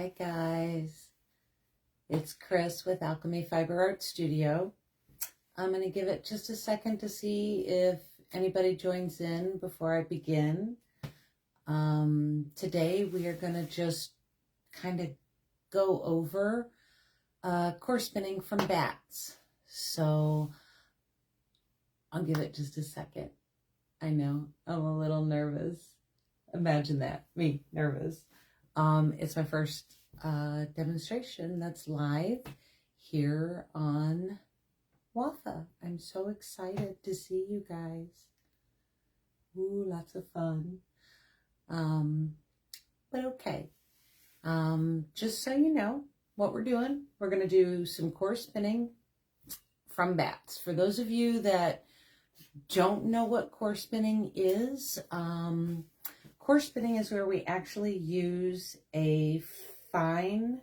Hi guys, it's Chris with Alchemy Fiber Art Studio. I'm going to give it just a second to see if anybody joins in before I begin. Today we are going to just kind of go over core spinning from bats. So I'll give it just a second. I know, I'm a little nervous. Imagine that, me nervous. It's my first demonstration that's live here on WAFA. I'm so excited to see you guys. Ooh, lots of fun. But okay. Just so you know what we're doing, we're going to do some core spinning from bats. For those of you that don't know what core spinning is, core spinning is where we actually use a fine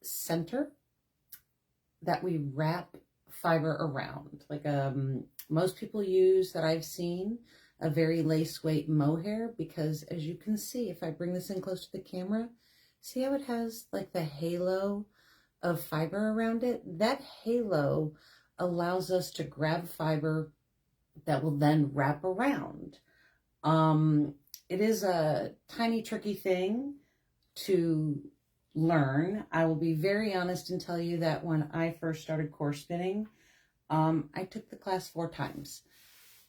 center that we wrap fiber around. Like most people use, that I've seen, a very lace weight mohair, because as you can see, if I bring this in close to the camera, see how it has like the halo of fiber around it? That halo allows us to grab fiber that will then wrap around. It is a tiny tricky thing to learn. I will be very honest and tell you that when I first started core spinning, I took the class 4 times.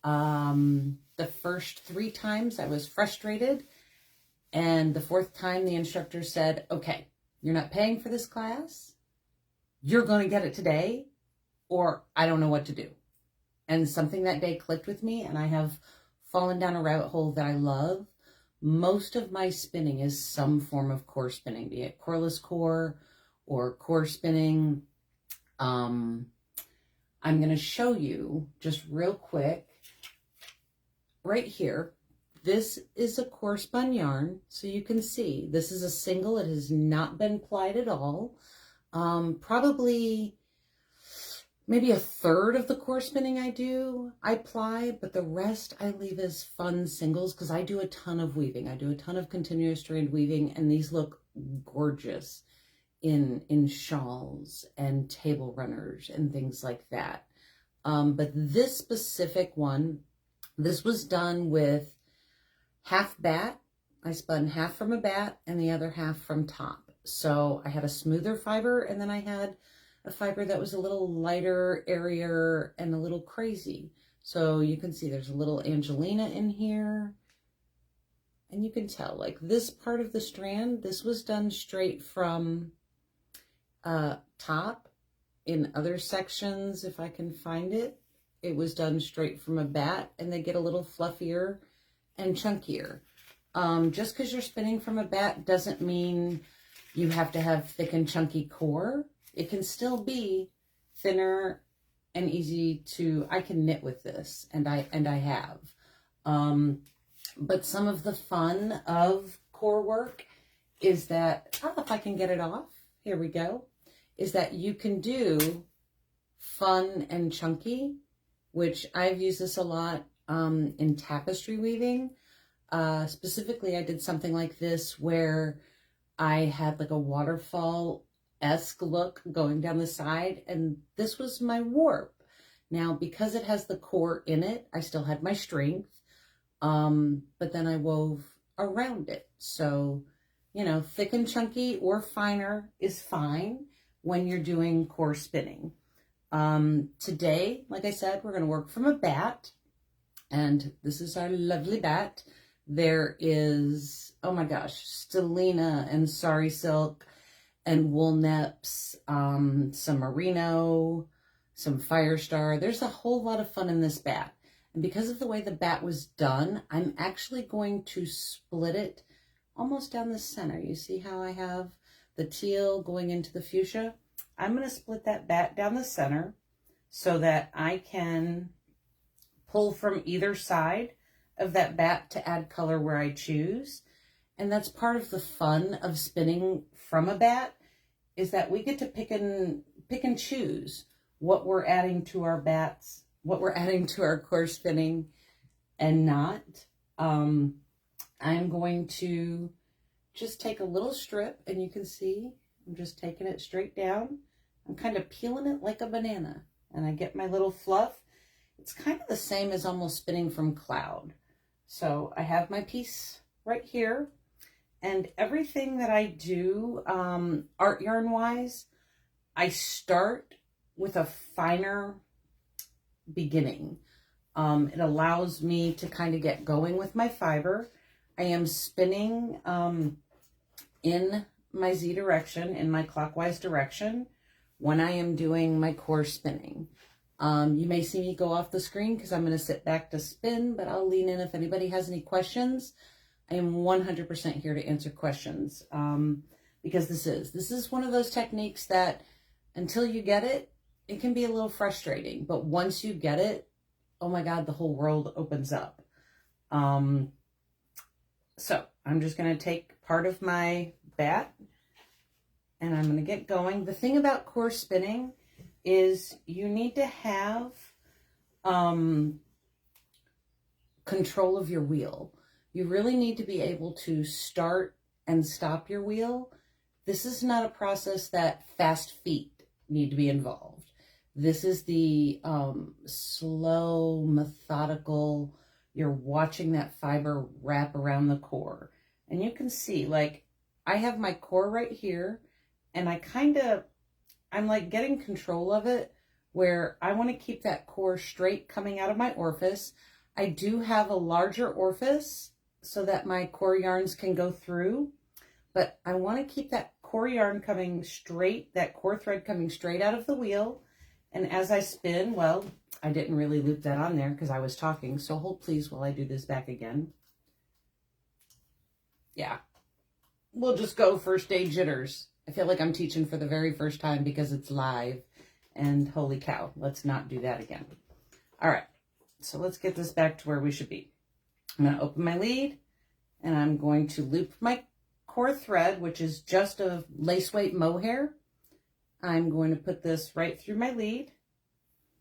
The first 3 times I was frustrated, and the 4th time the instructor said, okay, you're not paying for this class, you're going to get it today, or I don't know what to do. And something that day clicked with me, and I have fallen down a rabbit hole that I love. Most of my spinning is some form of core spinning, be it coreless core or core spinning. I'm going to show you just real quick right here. This is a core spun yarn, so you can see this is a single. It has not been plied at all. Probably maybe a third of the core spinning I ply, but the rest I leave as fun singles because I do a ton of weaving. I do a ton of continuous strand weaving, and these look gorgeous in shawls and table runners and things like that. But this specific one, this was done with half bat. I spun half from a bat and the other half from top. So I had a smoother fiber, and then I had a fiber that was a little lighter, airier, and a little crazy. So you can see there's a little Angelina in here. And you can tell, like, this part of the strand, this was done straight from top. In other sections, if I can find it, it was done straight from a bat, and they get a little fluffier and chunkier. Just because you're spinning from a bat doesn't mean you have to have thick and chunky core. It can still be thinner and easy to, I can knit with this, and I have. But some of the fun of core work is that, if I can get it off, here we go, is that you can do fun and chunky, which I've used this a lot in tapestry weaving. Specifically, I did something like this where I had like a waterfall-esque look going down the side, and this was my warp. Now, because it has the core in it, I still had my strength, but then I wove around it. So, you know, thick and chunky or finer is fine when you're doing core spinning. Today, like I said, we're going to work from a bat, and this is our lovely bat. There is, oh my gosh, Stellina and Sari Silk and wool neps, some merino, some Firestar. There's a whole lot of fun in this bat. And because of the way the bat was done, I'm actually going to split it almost down the center. You see how I have the teal going into the fuchsia? I'm going to split that bat down the center so that I can pull from either side of that bat to add color where I choose. And that's part of the fun of spinning from a bat, is that we get to pick and choose what we're adding to our bats, what we're adding to our core spinning and not. I'm going to just take a little strip, and you can see I'm just taking it straight down. I'm kind of peeling it like a banana, and I get my little fluff. It's kind of the same as almost spinning from cloud. So I have my piece right here, and everything that I do art yarn wise, I start with a finer beginning. It allows me to kind of get going with my fiber. I am spinning in my Z direction, in my clockwise direction, when I am doing my core spinning. You may see me go off the screen because I'm going to sit back to spin, but I'll lean in if anybody has any questions. I am 100% here to answer questions because this is one of those techniques that until you get it, it can be a little frustrating. But once you get it, oh my God, the whole world opens up. So I'm just going to take part of my bat and I'm going to get going. The thing about core spinning is you need to have control of your wheel. You really need to be able to start and stop your wheel. This is not a process that fast feet need to be involved. This is the slow, methodical, you're watching that fiber wrap around the core. And you can see, like, I have my core right here, and I'm like getting control of it where I want to keep that core straight coming out of my orifice. I do have a larger orifice so that my core yarns can go through, but I want to keep that core yarn coming straight, that core thread coming straight out of the wheel. And as I spin, well, I didn't really loop that on there because I was talking, so hold please while I do this back again. Yeah, we'll just go first day jitters. I feel like I'm teaching for the very first time because it's live, and holy cow, let's not do that again. All right, so let's get this back to where we should be. I'm going to open my lead, and I'm going to loop my core thread, which is just a lace weight mohair. I'm going to put this right through my lead.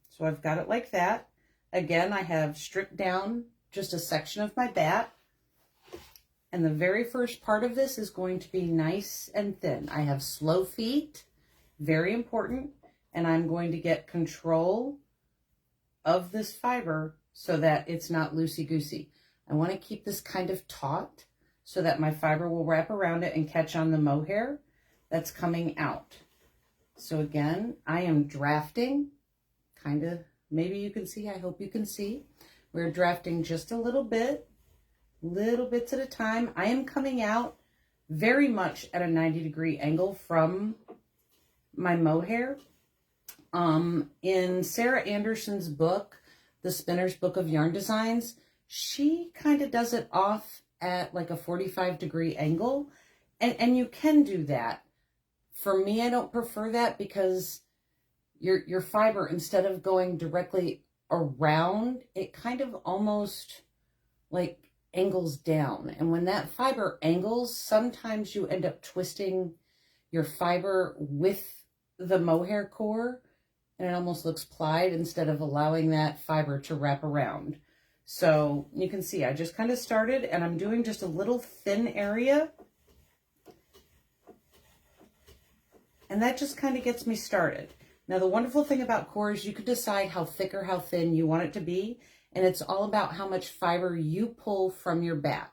So I've got it like that. Again, I have stripped down just a section of my bat. And the very first part of this is going to be nice and thin. I have slow feet, very important. And I'm going to get control of this fiber so that it's not loosey-goosey. I want to keep this kind of taut so that my fiber will wrap around it and catch on the mohair that's coming out. So again, I am drafting, kind of, maybe you can see, I hope you can see. We're drafting just a little bits at a time. I am coming out very much at a 90-degree angle from my mohair. In Sarah Anderson's book, The Spinner's Book of Yarn Designs, she kind of does it off at like a 45-degree angle. And you can do that. For me, I don't prefer that because your fiber, instead of going directly around, it kind of almost like angles down. And when that fiber angles, sometimes you end up twisting your fiber with the mohair core, and it almost looks plied instead of allowing that fiber to wrap around. So you can see I just kind of started, and I'm doing just a little thin area. And that just kind of gets me started. Now, the wonderful thing about core is you can decide how thick or how thin you want it to be. And it's all about how much fiber you pull from your bat.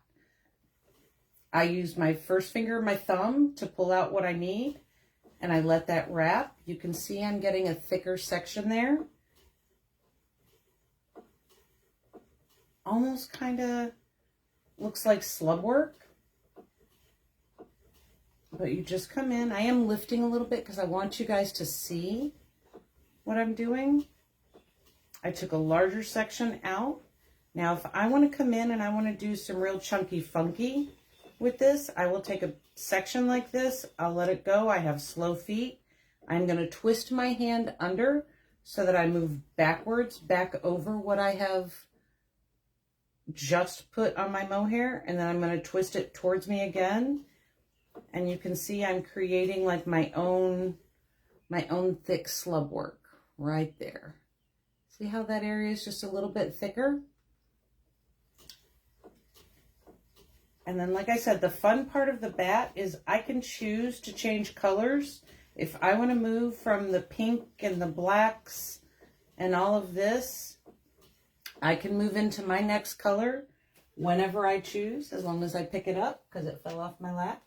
I use my first finger and my thumb to pull out what I need. And I let that wrap. You can see I'm getting a thicker section there. Almost kind of looks like slub work. But you just come in. I am lifting a little bit because I want you guys to see what I'm doing. I took a larger section out. Now, if I want to come in and I want to do some real chunky funky with this, I will take a section like this. I'll let it go. I have slow feet. I'm going to twist my hand under so that I move backwards, back over what I have just put on my mohair. And then I'm going to twist it towards me again. And you can see I'm creating like my own thick slub work right there. See how that area is just a little bit thicker? And then, like I said, the fun part of the bat is I can choose to change colors. If I want to move from the pink and the blacks and all of this, I can move into my next color whenever I choose, as long as I pick it up, because it fell off my lap.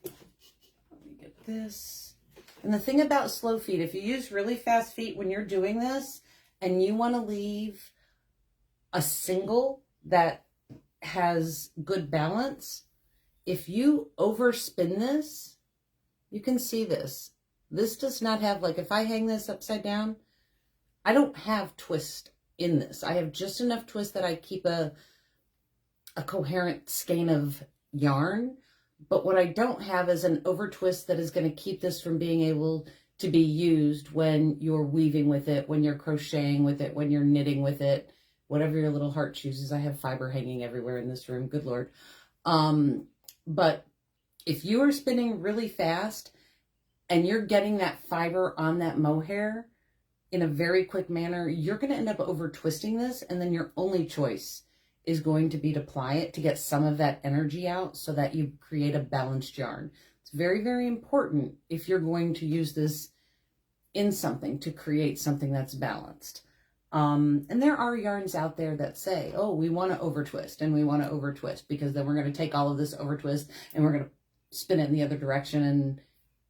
Let me get this. And the thing about slow feet, if you use really fast feet when you're doing this and you want to leave a single that has good balance, if you overspin this, you can see this. This does not have, like, if I hang this upside down, I don't have twist in this. I have just enough twist that I keep a coherent skein of yarn. But what I don't have is an over twist that is going to keep this from being able to be used when you're weaving with it, when you're crocheting with it, when you're knitting with it, whatever your little heart chooses. I have fiber hanging everywhere in this room. Good Lord. But if you are spinning really fast and you're getting that fiber on that mohair in a very quick manner, you're going to end up over twisting this. And then your only choice is going to be to ply it to get some of that energy out so that you create a balanced yarn. It's very, very important if you're going to use this in something to create something that's balanced. And there are yarns out there that say, oh, we want to over twist and we want to over twist because then we're going to take all of this over twist and we're going to spin it in the other direction. And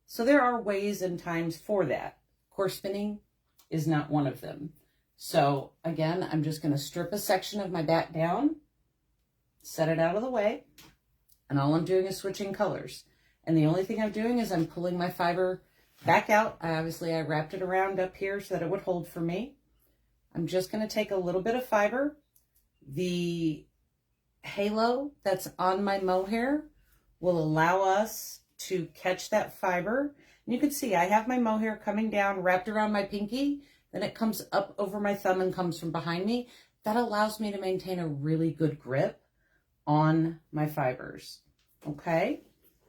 so there are ways and times for that. Coarse spinning is not one of them. So again, I'm just going to strip a section of my bat down, set it out of the way, and all I'm doing is switching colors. And the only thing I'm doing is I'm pulling my fiber back out. I wrapped it around up here so that it would hold for me. I'm just going to take a little bit of fiber. The halo that's on my mohair will allow us to catch that fiber. And you can see I have my mohair coming down, wrapped around my pinky. Then it comes up over my thumb and comes from behind me. That allows me to maintain a really good grip on my fibers. Okay,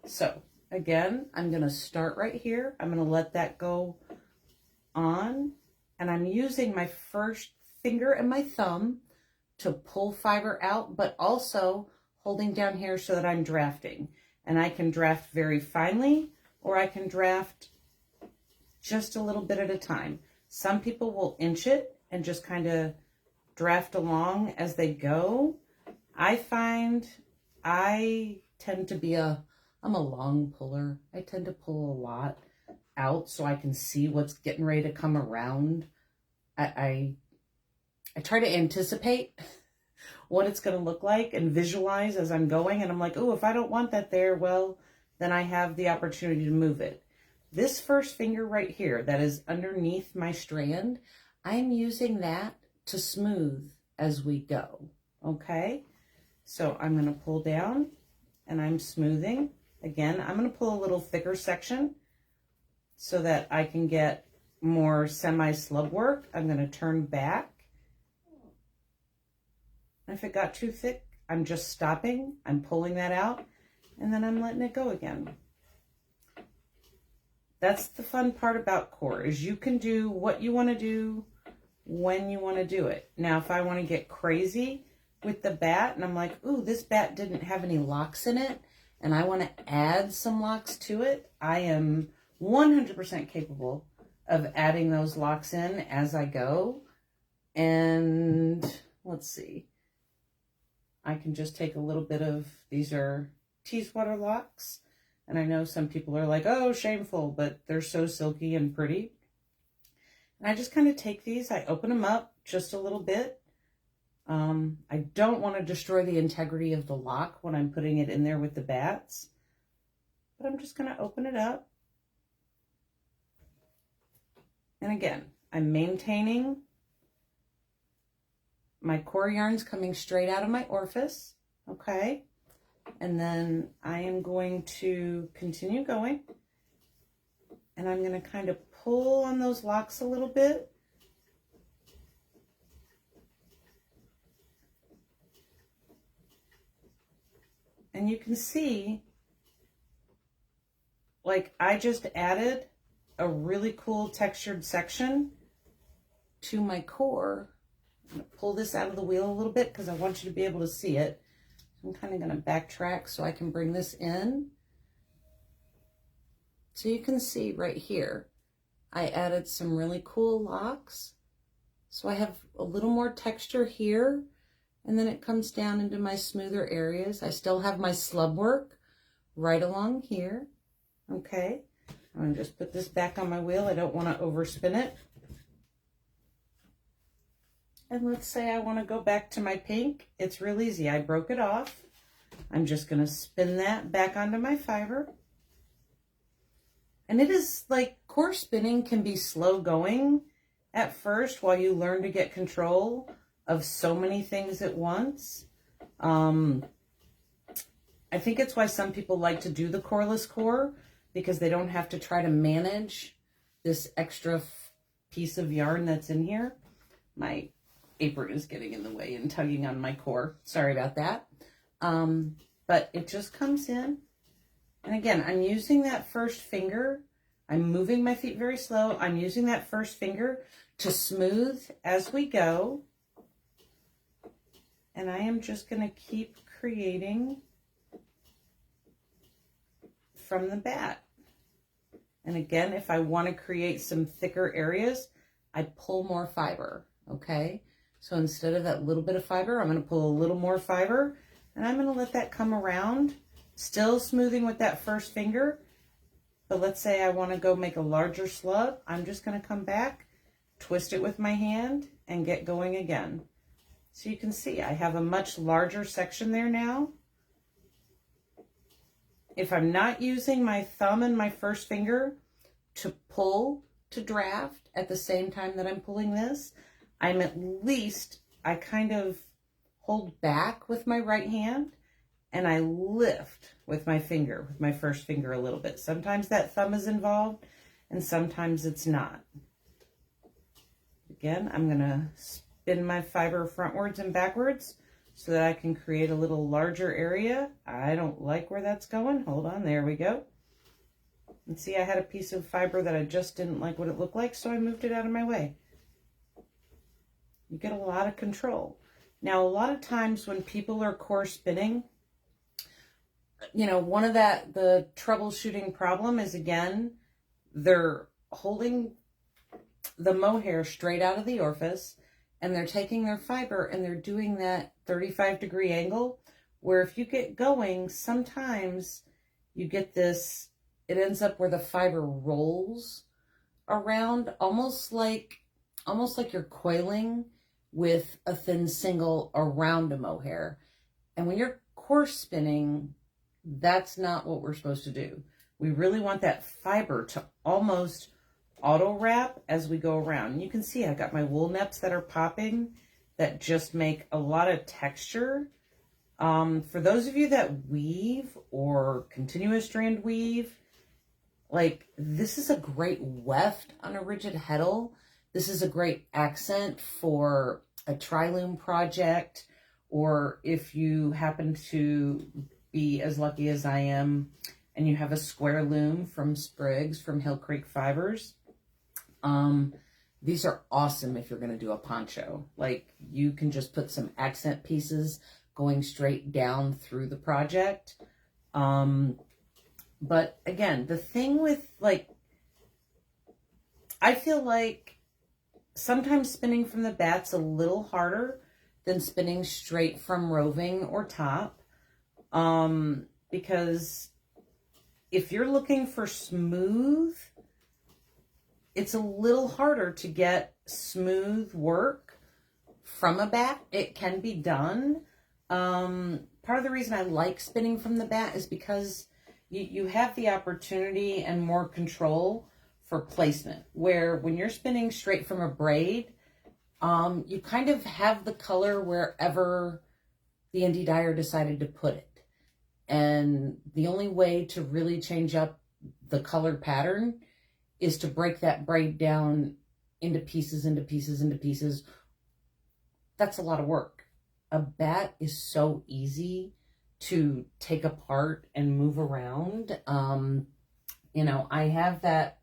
so again, I'm going to start right here. I'm going to let that go on. And I'm using my first finger and my thumb to pull fiber out, but also holding down here so that I'm drafting. And I can draft very finely, or I can draft just a little bit at a time. Some people will inch it and just kind of draft along as they go. I find I tend to be I'm a long puller. I tend to pull a lot out so I can see what's getting ready to come around. I try to anticipate what it's going to look like and visualize as I'm going. And I'm like, oh, if I don't want that there, well, then I have the opportunity to move it. This first finger right here that is underneath my strand, I'm using that to smooth as we go, okay? So I'm going to pull down and I'm smoothing. Again, I'm going to pull a little thicker section so that I can get more semi-slub work. I'm going to turn back. And if it got too thick, I'm just stopping. I'm pulling that out and then I'm letting it go again. That's the fun part about core, is you can do what you want to do when you want to do it. Now, if I want to get crazy with the bat and I'm like, ooh, this bat didn't have any locks in it, and I want to add some locks to it, I am 100% capable of adding those locks in as I go. And let's see. I can just take a little bit of, these are Teeswater locks. And I know some people are like, oh, shameful, but they're so silky and pretty. And I just kind of take these, I open them up just a little bit. I don't want to destroy the integrity of the lock when I'm putting it in there with the bats. But I'm just going to open it up. And again, I'm maintaining my core yarns coming straight out of my orifice, okay? And then I am going to continue going. And I'm going to kind of pull on those locks a little bit. And you can see, like, I just added a really cool textured section to my core. I'm going to pull this out of the wheel a little bit because I want you to be able to see it. I'm kind of going to backtrack so I can bring this in. So you can see right here, I added some really cool locks. So I have a little more texture here, and then it comes down into my smoother areas. I still have my slub work right along here. Okay, I'm gonna just put this back on my wheel. I don't want to overspin it. And let's say I want to go back to my pink. It's real easy. I broke it off. I'm just going to spin that back onto my fiber. And it is like, core spinning can be slow going at first while you learn to get control of so many things at once. I think it's why some people like to do the coreless core, because they don't have to try to manage this extra piece of yarn that's in here. My apron is getting in the way and tugging on my core. Sorry about that. But it just comes in. And again, I'm using that first finger. I'm moving my feet very slow. I'm using that first finger to smooth as we go. And I am just going to keep creating from the bat. And again, if I want to create some thicker areas, I pull more fiber, okay? So instead of that little bit of fiber, I'm going to pull a little more fiber, and I'm going to let that come around, still smoothing with that first finger. But let's say I want to go make a larger slug. I'm just going to come back, twist it with my hand, and get going again. So you can see I have a much larger section there now. If I'm not using my thumb and my first finger to pull to draft at the same time that I'm pulling this, I'm at least, I kind of hold back with my right hand and I lift with my finger, with my first finger a little bit. Sometimes that thumb is involved and sometimes it's not. Again, I'm going to spin my fiber frontwards and backwards so that I can create a little larger area. I don't like where that's going. Hold on, there we go. And see, I had a piece of fiber that I just didn't like what it looked like, so I moved it out of my way. You get a lot of control. Now, a lot of times when people are core spinning, you know, one of the troubleshooting problem is, again, they're holding the mohair straight out of the orifice, and they're taking their fiber and they're doing that 35-degree angle, where if you get going, sometimes you get this, it ends up where the fiber rolls around, almost like you're coiling with a thin single around a mohair. And when you're core spinning, that's not what we're supposed to do. We really want that fiber to almost auto wrap as we go around. You can see I got my wool neps that are popping that just make a lot of texture. For those of you that weave or continuous strand weave, like, this is a great weft on a rigid heddle. This is a great accent for a tri-loom project, or if you happen to be as lucky as I am and you have a square loom from Sprigs from Hill Creek Fibers. These are awesome if you're going to do a poncho. Like, you can just put some accent pieces going straight down through the project. But again, the thing with, like, I feel like sometimes spinning from the bat's a little harder than spinning straight from roving or top. Because if you're looking for smooth, it's a little harder to get smooth work from a bat. It can be done. Part of the reason I like spinning from the bat is because you have the opportunity and more control for placement, where when you're spinning straight from a braid, you kind of have the color wherever the indie dyer decided to put it. And the only way to really change up the color pattern is to break that braid down into pieces, into pieces, into pieces. That's a lot of work. A bat is so easy to take apart and move around. You know, I have that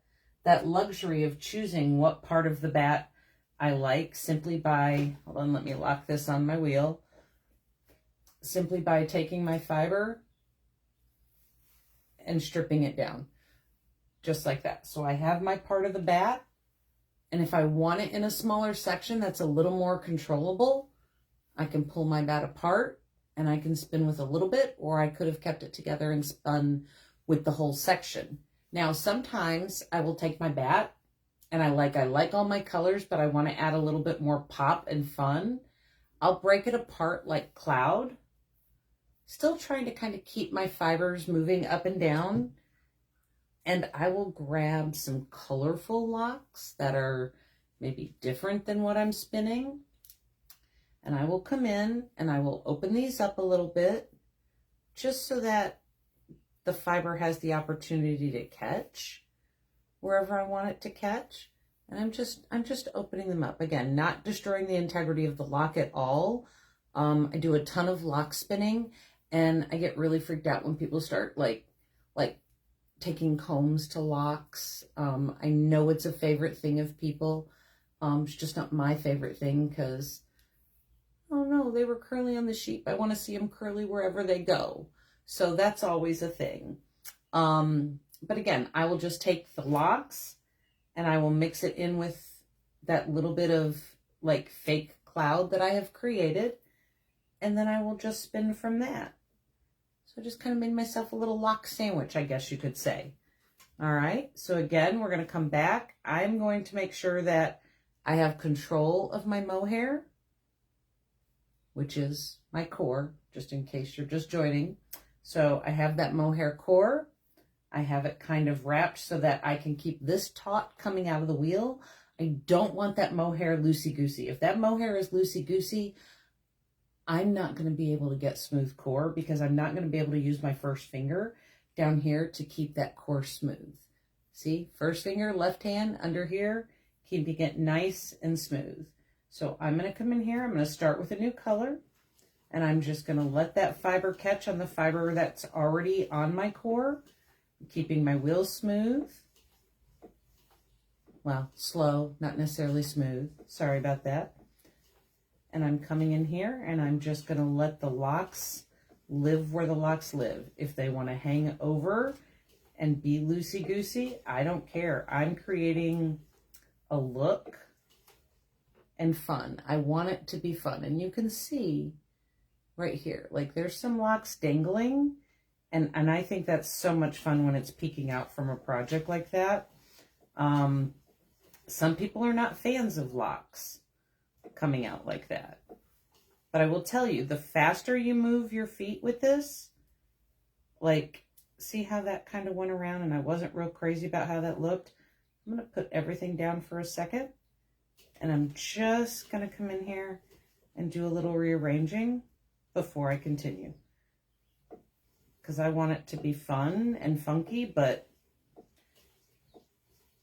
luxury of choosing what part of the bat I like simply by, hold on, let me lock this on my wheel. simply by taking my fiber and stripping it down, just like that. So I have my part of the bat, and if I want it in a smaller section that's a little more controllable, I can pull my bat apart and I can spin with a little bit, or I could have kept it together and spun with the whole section. Now, sometimes I will take my bat and I like all my colors, but I want to add a little bit more pop and fun. I'll break it apart like cloud, still trying to kind of keep my fibers moving up and down. And I will grab some colorful locks that are maybe different than what I'm spinning. And I will come in and I will open these up a little bit, just so that the fiber has the opportunity to catch wherever I want it to catch. And I'm just opening them up. Again, not destroying the integrity of the lock at all. I do a ton of lock spinning, and I get really freaked out when people start like taking combs to locks. I know it's a favorite thing of people. It's just not my favorite thing, because, oh no, they were curly on the sheep. I want to see them curly wherever they go. So that's always a thing. But again, I will just take the locks and I will mix it in with that little bit of like fake cloud that I have created. And then I will just spin from that. So I just kind of made myself a little lock sandwich, I guess you could say. All right. So again, we're going to come back. I'm going to make sure that I have control of my mohair, which is my core, just in case you're just joining. So I have that mohair core. I have it kind of wrapped so that I can keep this taut coming out of the wheel. I don't want that mohair loosey-goosey. If that mohair is loosey-goosey, I'm not going to be able to get smooth core, because I'm not going to be able to use my first finger down here to keep that core smooth. See, first finger, left hand under here, keeping it nice and smooth. So I'm going to come in here. I'm going to start with a new color, and I'm just going to let that fiber catch on the fiber that's already on my core, keeping my wheel smooth. Well, slow, not necessarily smooth. Sorry about that. And I'm coming in here and I'm just going to let the locks live where the locks live. If they want to hang over and be loosey-goosey, I don't care. I'm creating a look and fun. I want it to be fun. And you can see right here, like there's some locks dangling. And I think that's so much fun when it's peeking out from a project like that. Some people are not fans of locks coming out like that. But I will tell you, the faster you move your feet with this, like, see how that kind of went around and I wasn't real crazy about how that looked? I'm going to put everything down for a second. And I'm just going to come in here and do a little rearranging before I continue. Because I want it to be fun and funky, but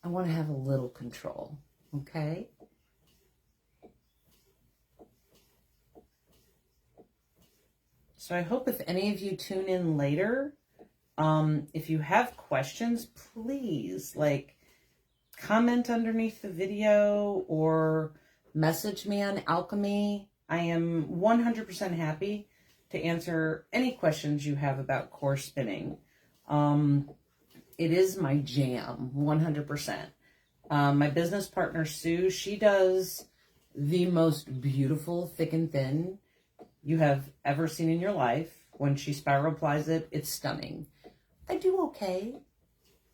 I want to have a little control, okay? So I hope if any of you tune in later, if you have questions, please, like, comment underneath the video or message me on alk&me. I am 100% happy to answer any questions you have about core spinning. It is my jam, 100%. My business partner, Sue, she does the most beautiful thick and thin you have ever seen in your life. When she spiral plies it, it's stunning. I do okay.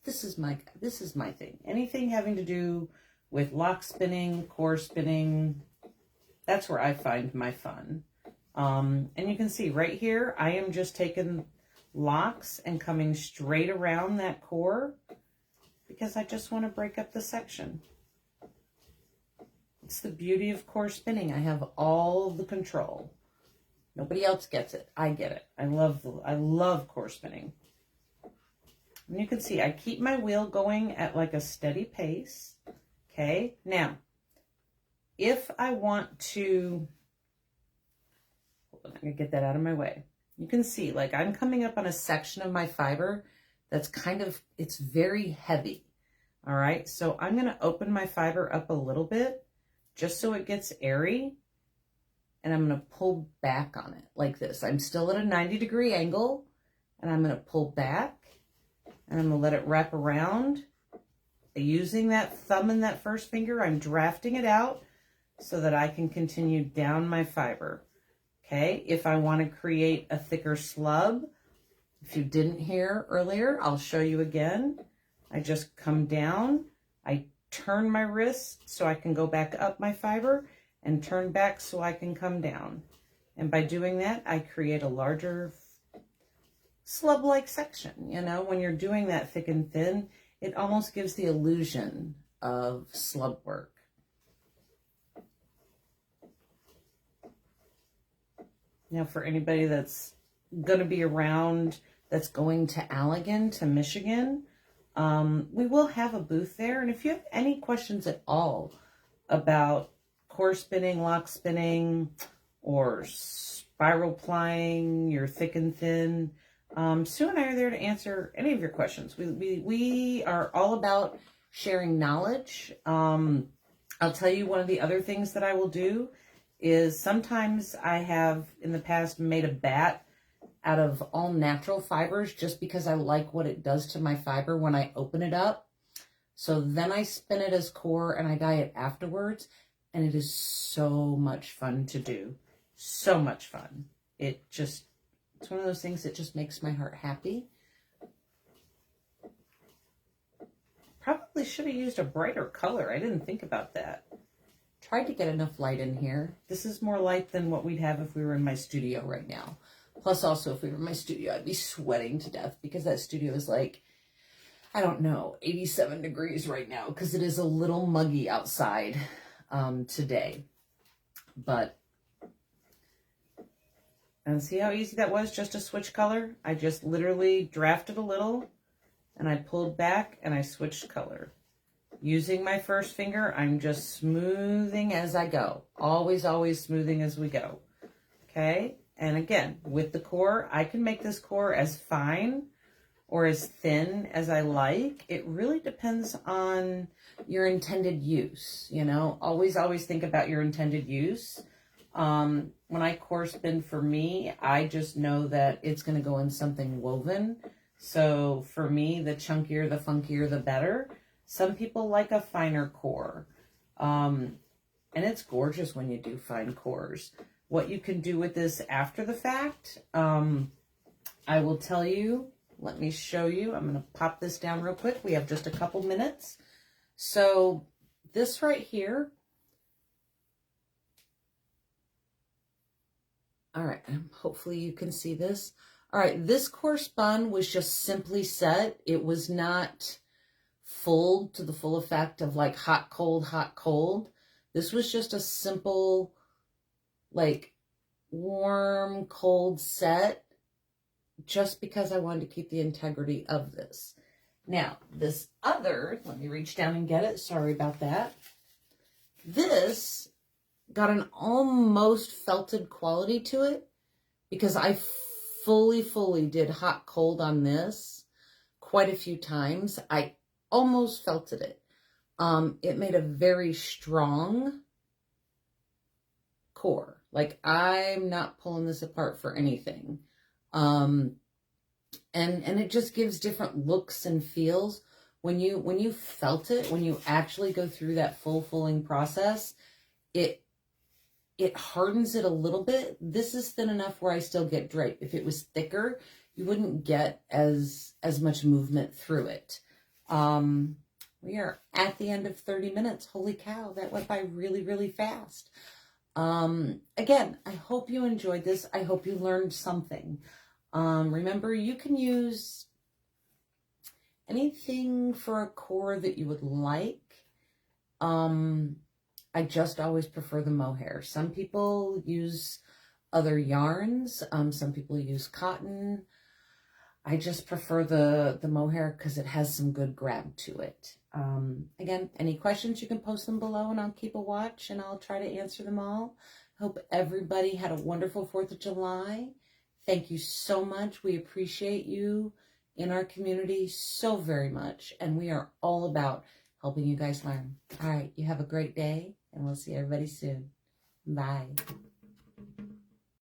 This is my thing. Anything having to do with lock spinning, core spinning, that's where I find my fun. And you can see right here, I am just taking locks and coming straight around that core because I just want to break up the section. It's the beauty of core spinning. I have all the control. Nobody else gets it. I get it. I love core spinning. And you can see I keep my wheel going at like a steady pace. Okay. Now, if I want to, hold on, I'm going to get that out of my way. You can see like I'm coming up on a section of my fiber that's kind of, it's very heavy. All right. So I'm going to open my fiber up a little bit just so it gets airy. and I'm going to pull back on it like this. I'm still at a 90-degree angle, and I'm going to pull back, and I'm going to let it wrap around. Using that thumb and that first finger, I'm drafting it out so that I can continue down my fiber. Okay, if I want to create a thicker slub, if you didn't hear earlier, I'll show you again. I just come down, I turn my wrist so I can go back up my fiber, and turn back so I can come down. And by doing that, I create a larger slub-like section. You know, when you're doing that thick and thin, it almost gives the illusion of slub work. Now, for anybody that's going to be around, that's going to Allegan, to Michigan, we will have a booth there. And if you have any questions at all about core spinning, lock spinning, or spiral plying, your thick and thin, Sue and I are there to answer any of your questions. We are all about sharing knowledge. I'll tell you, one of the other things that I will do is sometimes I have in the past made a bat out of all natural fibers just because I like what it does to my fiber when I open it up. So then I spin it as core and I dye it afterwards. And it is so much fun to do. So much fun. It's one of those things that just makes my heart happy. Probably should have used a brighter color. I didn't think about that. Tried to get enough light in here. This is more light than what we'd have if we were in my studio right now. Plus also, if we were in my studio, I'd be sweating to death because that studio is like, I don't know, 87 degrees right now because it is a little muggy outside today. But, and see how easy that was just to switch color? I just literally drafted a little and I pulled back and I switched color. Using my first finger, I'm just smoothing as I go. Always, always smoothing as we go. Okay? And again, with the core, I can make this core as fine or as thin as I like. It really depends on your intended use, you know. Always, always think about your intended use. When I core spin, for me, I just know that it's going to go in something woven. So for me, the chunkier, the funkier, the better. Some people like a finer core. And it's gorgeous when you do fine cores. What you can do with this after the fact, I will tell you. Let me show you. I'm going to pop this down real quick. We have just a couple minutes. So this right here. All right. Hopefully you can see this. All right. This core spun was just simply set. It was not fulled to the full effect of like hot, cold, hot, cold. This was just a simple, like warm, cold set. Just because I wanted to keep the integrity of this. Now, this other, let me reach down and get it. Sorry about that. This got an almost felted quality to it because I fully did hot cold on this quite a few times. I almost felted it. It made a very strong core. Like, I'm not pulling this apart for anything. And it just gives different looks and feels when you felt it, when you actually go through that full fulling process, it hardens it a little bit. This is thin enough where I still get drape. If it was thicker, you wouldn't get as much movement through it. We are at the end of 30 minutes. Holy cow, that went by really, really fast. Again, I hope you enjoyed this. I hope you learned something. Remember, you can use anything for a core that you would like. I just always prefer the mohair. Some people use other yarns. Some people use cotton. I just prefer the mohair because it has some good grab to it. Again, any questions, you can post them below and I'll keep a watch and I'll try to answer them all. Hope everybody had a wonderful 4th of July. Thank you so much. We appreciate you in our community so very much. And we are all about helping you guys learn. All right. You have a great day and we'll see everybody soon. Bye.